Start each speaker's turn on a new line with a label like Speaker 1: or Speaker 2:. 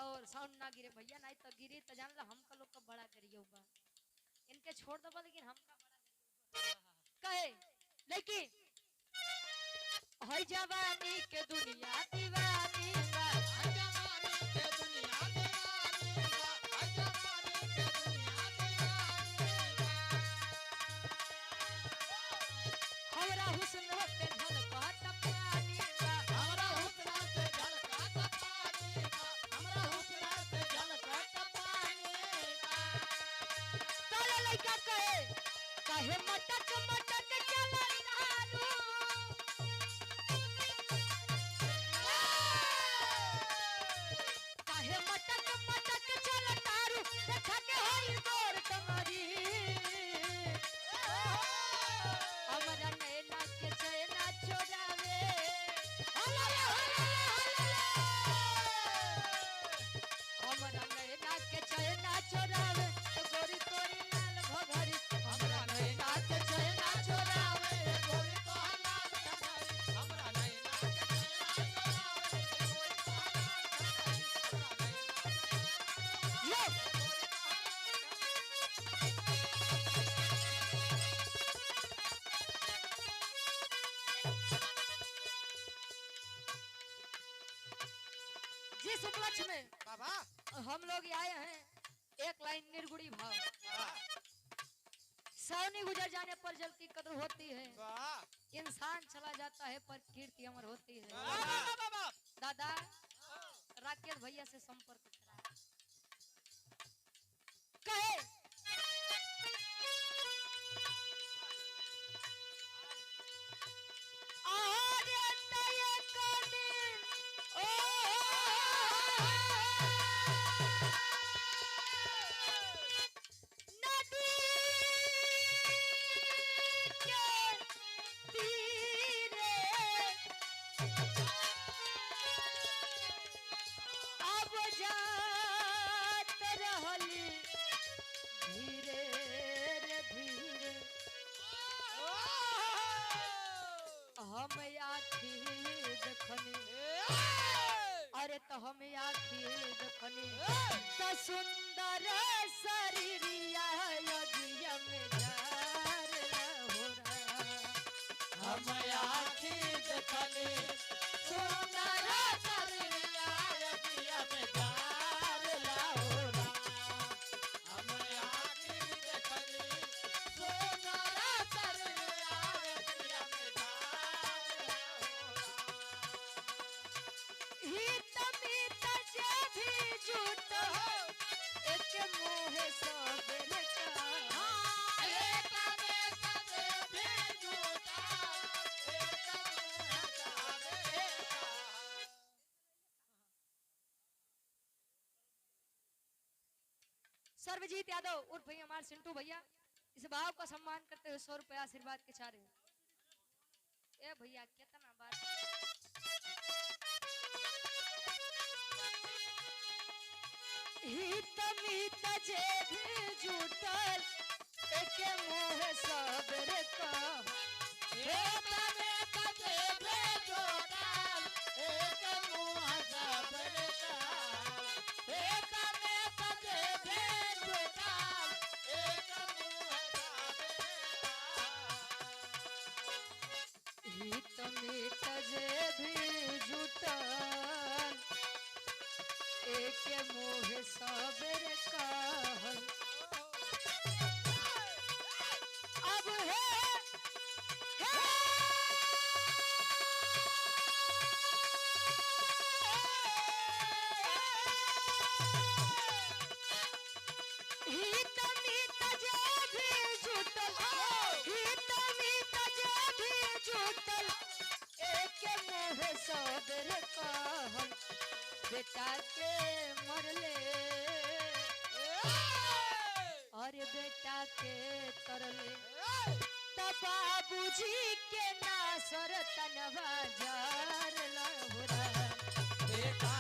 Speaker 1: और साउंड ना गिरे भैया, नहीं तो गिरी तो जान लो हमका लोग का बड़ा करिए बा। इनके छोड़ दबा लेकिन हमका बड़ा कहे। लेकिन हई जवानी के दुनिया दीवानी बा,
Speaker 2: हई जवानी के दुनिया दीवानी बा, हई जवानी के दुनिया दीवानी बा।
Speaker 1: हमरा हुस्न पे झलकत पानी बा,
Speaker 2: हमरा हुस्न से झलकत पानी बा, हमरा हुस्न से झलकत पानी बा।
Speaker 1: साले लइका कहे काहे मटक मटक चला तारू, काहे मटक मटक चला तारू, देखा के होई गोर कमरी। हमरा नैना के चैना चोरावे, हमरा नैना के चैना चोरावे, गोरी तोरी लाल घघरी। हमरा नैना के चैना चोरावे,
Speaker 2: गोरी तोहर लाल घघरी, हमरा नैना के चैना चोरावे, गोरी तोहर लाल घघरी,
Speaker 1: यो जिस उपलक्ष्य में
Speaker 2: बाबा
Speaker 1: हम लोग आए हैं, एक लाइन निर्गुणी भाव। सावनी गुजर जाने पर जल की कदर होती है,
Speaker 2: वाह
Speaker 1: इंसान चला जाता है पर कीर्ति अमर होती है।
Speaker 2: बाबा
Speaker 1: दादा राकेश भैया से संपर्क करा कहे आरे तय कदिन ओ नदी के तीरे अब जात रहली धीरे रे धीरे, हम आखी देखनी, अरे तो हम आखी देखनी तो सुंदर शरीरिया यज्ञ में जार हो रहा।
Speaker 2: हम आँखी देखली सुंदर शरीरिया यज्ञ में जार लाओरा। हम आँखी देखली सुंदर शरीरिया यज्ञ में जार लाओरा।
Speaker 1: हित मित जे भी जुट एक मोह सबेर का,
Speaker 2: एक में सदे भी जुटा, एक मुँह जावे का।
Speaker 1: सर्वजीत यादव उर्फ भैया हमारे सिंटू भैया इस भाव का सम्मान करते हुए 100 रुपया आशीर्वाद के चारे। ए भैया कितना बात हित मित जे भी जुटल एक मोह सबेर का,
Speaker 2: एक में सदे भी जुटा, एक मुँह जावे का। एक में सदे भी जुटा, एक मुँह जावे का।
Speaker 1: हित मित जे भी जुटल एक मोह सबेर कहल। अब हित मित जे भी जुटल, हित मित जे भी जुटल एक मोह सबेर कहल। बेटा के मरले और बेटा के तरले, तब बाबूजी के नासर तनवा जार लहुरा।
Speaker 2: बेटा